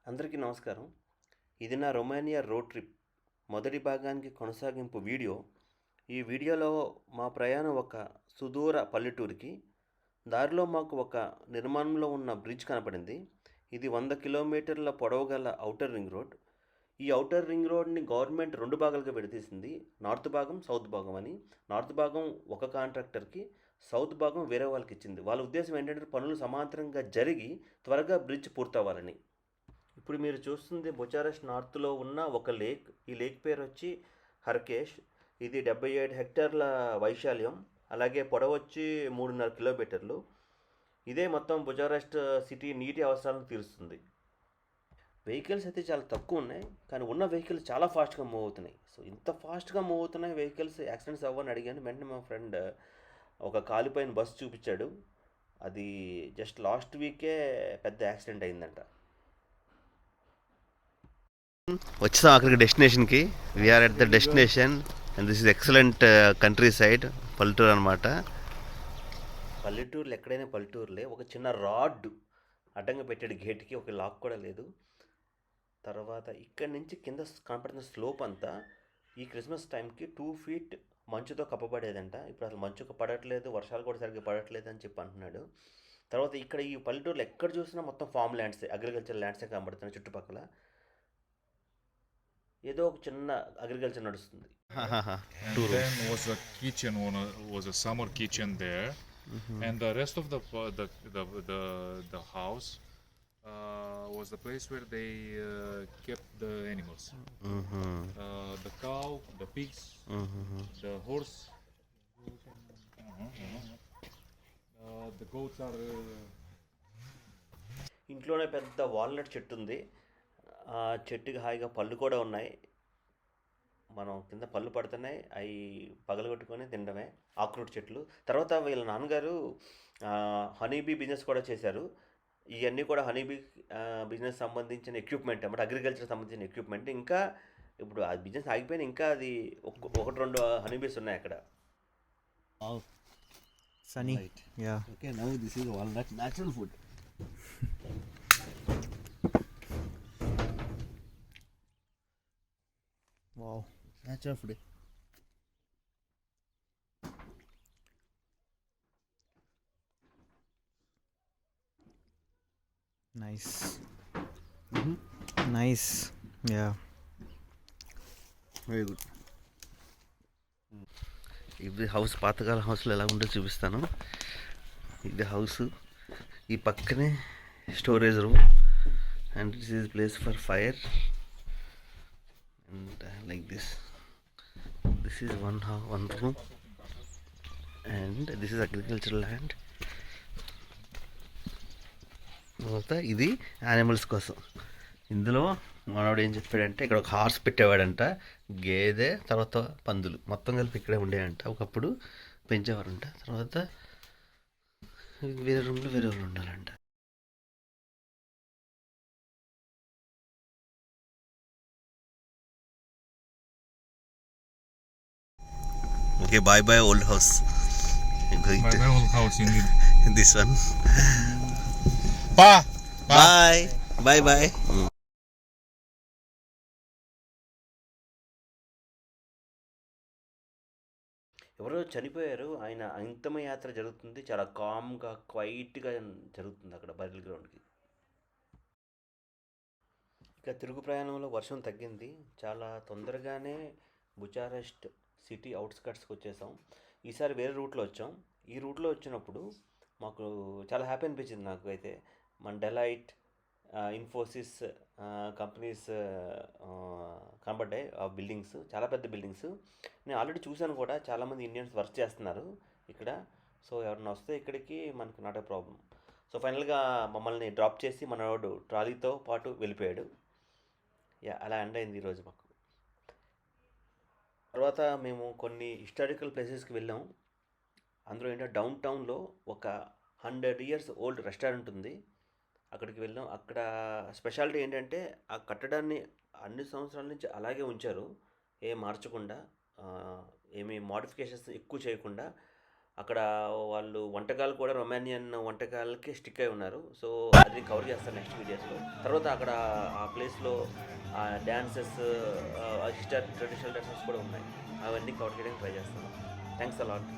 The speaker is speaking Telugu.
అందరికీ నమస్కారం. ఇది నా రొమానియా రోడ్ ట్రిప్ మొదటి భాగానికి కొనసాగింపు వీడియో. ఈ వీడియోలో మా ప్రయాణం ఒక సుదూర పల్లెటూరికి. దారిలో మాకు ఒక నిర్మాణంలో ఉన్న బ్రిడ్జ్ కనపడింది. ఇది 100 కిలోమీటర్ల పొడవు గల ఔటర్ రింగ్ రోడ్. ఈ ఔటర్ రింగ్ రోడ్ని గవర్నమెంట్ 2 భాగాలుగా విడదీసింది. నార్త్ భాగం, సౌత్ భాగం అని. నార్త్ భాగం ఒక కాంట్రాక్టర్కి, సౌత్ భాగం వేరే వాళ్ళకి ఇచ్చింది. వాళ్ళ ఉద్దేశం ఏంటంటే పనులు సమాంతరంగా జరిగి త్వరగా బ్రిడ్జ్ పూర్తవ్వాలని. ఇప్పుడు మీరు చూస్తుంది బుచారెస్ట్ నార్త్లో ఉన్న ఒక లేక్. ఈ లేక్ పేరు వచ్చి హర్కేష్. ఇది 77 హెక్టార్ల వైశాల్యం, అలాగే పొడవు వచ్చి 3.5 కిలోమీటర్లు. ఇదే మొత్తం బుచారెస్ట్ సిటీ నీటి అవసరాలను తీరుస్తుంది. వెహికల్స్ అయితే చాలా తక్కువ ఉన్నాయి, కానీ ఉన్న వెహికల్స్ చాలా ఫాస్ట్గా మూవ్ అవుతున్నాయి. సో ఇంత ఫాస్ట్గా మూవ్ అవుతున్నాయి వెహికల్స్, యాక్సిడెంట్స్ అవ్వని అడిగాను. వెంటనే మా ఫ్రెండ్ ఒక కాలిపోయిన బస్సు చూపించాడు. అది జస్ట్ లాస్ట్ వీకే పెద్ద యాక్సిడెంట్ అయిందంట. వచ్చాం అక్కడికి డెస్టినేషన్కి. We're at the destination and this is excellent countryside, పల్లెటూరు అనమాట. పల్లెటూరులో ఎక్కడైనా పల్లెటూరులే. ఒక చిన్న రాడ్ అడ్డంగా పెట్టాడు గేట్కి, ఒక లాక్ కూడా లేదు. తర్వాత ఇక్కడి నుంచి కింద కనపడుతున్న స్లోప్ అంతా ఈ క్రిస్మస్ టైంకి 2 ఫీట్ మంచుతో కప్పబడేదంట. ఇప్పుడు అసలు మంచు పడట్లేదు, వర్షాలు కూడా సరిగ్గా పడట్లేదు అని చెప్పి అంటున్నాడు. తర్వాత ఇక్కడ ఈ పల్లెటూరులో ఎక్కడ చూసినా మొత్తం ఫామ్ ల్యాండ్సే, అగ్రికల్చర్ ల్యాండ్సే కనబడుతున్నాయి చుట్టుపక్కల. ఏదో ఒక చిన్న అగ్రికల్చర్ నడుస్తుంది. And then was a kitchen, was a summer kitchen there, and the rest of the house was the place where they kept the animals. The cow, the pigs, the horse, the goats are. ఇంట్లోనే పెద్ద వాల్నట్ చెట్టు ఉంది. ఆ చెట్టుకి హాయిగా పళ్ళు కూడా ఉన్నాయి. మనం కింద పళ్ళు పడుతున్నాయి, అవి పగలగొట్టుకొని తినడమే. ఆక్రోట్ చెట్లు. తర్వాత వీళ్ళ నాన్నగారు హనీబీ బిజినెస్ కూడా చేశారు. ఇవన్నీ కూడా హనీబీ బిజినెస్ సంబంధించిన ఎక్విప్మెంట్ అన్నమాట, అగ్రికల్చర్ సంబంధించిన ఎక్విప్మెంట్. ఇంకా ఇప్పుడు ఆ బిజినెస్ ఆగిపోయినా ఇంకా అది ఒకటి రెండు హనీబీస్ ఉన్నాయి అక్కడ. Sunny. Right. Yeah. Okay, now this is walnut natural food. Wow. Natural food. Nice. Nice. Yeah. Very good. ఇది హౌస్, పాతకాల హౌస్లో ఎలా ఉందో చూపిస్తాను. ఇది హౌస్, ఈ పక్కనే storage room, and this is place for fire, and like this is one room, and this is agriculture land. తర్వాత ఇది యానిమల్స్ కోసం. ఇందులో మనవాడు ఏం చెప్పాడంటే ఇక్కడ ఒక హార్స్ పెట్టేవాడంట, గేదె, తర్వాత పందులు మొత్తం కలిపి ఇక్కడే ఉండేయంట. ఒకప్పుడు పెంచేవారంట. తర్వాత వేరే రూమ్లో వేరే వాళ్ళు ఉండాలంట. Okay, bye bye old house. My old house indeed. This one. Pa! Bye bye bye. ఎవరో చనిపోయారు, ఆయన అంతిమ యాత్ర జరుగుతుంది. చాలా కామ్గా, క్వైట్గా జరుగుతుంది అక్కడ బరిల్ గ్రౌండ్కి. ఇక తిరుగు ప్రయాణంలో వర్షం తగ్గింది. చాలా తొందరగానే బుచారెస్ట్ సిటీ అవుట్స్కట్స్కి వచ్చేసాం. ఈసారి వేరే రూట్లో వచ్చాం. ఈ రూట్లో వచ్చినప్పుడు మాకు చాలా హ్యాపీ అనిపించింది. నాకు అయితే మన డెలైట్, ఇన్ఫోసిస్ కంపెనీస్ కనబడ్డాయి. ఆ బిల్డింగ్స్ చాలా పెద్ద బిల్డింగ్స్. నేను ఆల్రెడీ చూశాను కూడా, చాలామంది ఇండియన్స్ వర్క్ చేస్తున్నారు ఇక్కడ. సో ఎవరైనా వస్తే ఇక్కడికి మనకు నాట్ ఏ ప్రాబ్లం. సో ఫైనల్గా మమ్మల్ని డ్రాప్ చేసి మనవాడు ట్రాలీతో పాటు వెళ్ళిపోయాడు. అలా ఎండ్ అయింది ఈరోజు మాకు. తర్వాత మేము కొన్ని హిస్టారికల్ ప్లేసెస్కి వెళ్ళాం. అందులో ఏంటంటే డౌన్ టౌన్లో ఒక 100 years ఓల్డ్ రెస్టారెంట్ ఉంది. అక్కడికి వెళ్ళాం. అక్కడ స్పెషాలిటీ ఏంటంటే ఆ కట్టడాన్ని అన్ని సంవత్సరాల నుంచి అలాగే ఉంచారు, ఏం మార్చకుండా, ఏమీ మోడిఫికేషన్స్ ఎక్కువ చేయకుండా. అక్కడ వాళ్ళు వంటకాలు కూడా రొమానియన్ వంటకాలకి స్టిక్ అయి ఉన్నారు. సో అది నేను కవర్ చేస్తాను నెక్స్ట్ వీడియోస్లో. తర్వాత అక్కడ ఆ ప్లేస్లో డ్యాన్సెస్, ట్రెడిషనల్ డ్యాన్సెస్ కూడా ఉన్నాయి. అవన్నీ కవర్ చేయడానికి ట్రై చేస్తాను. Thanks a lot.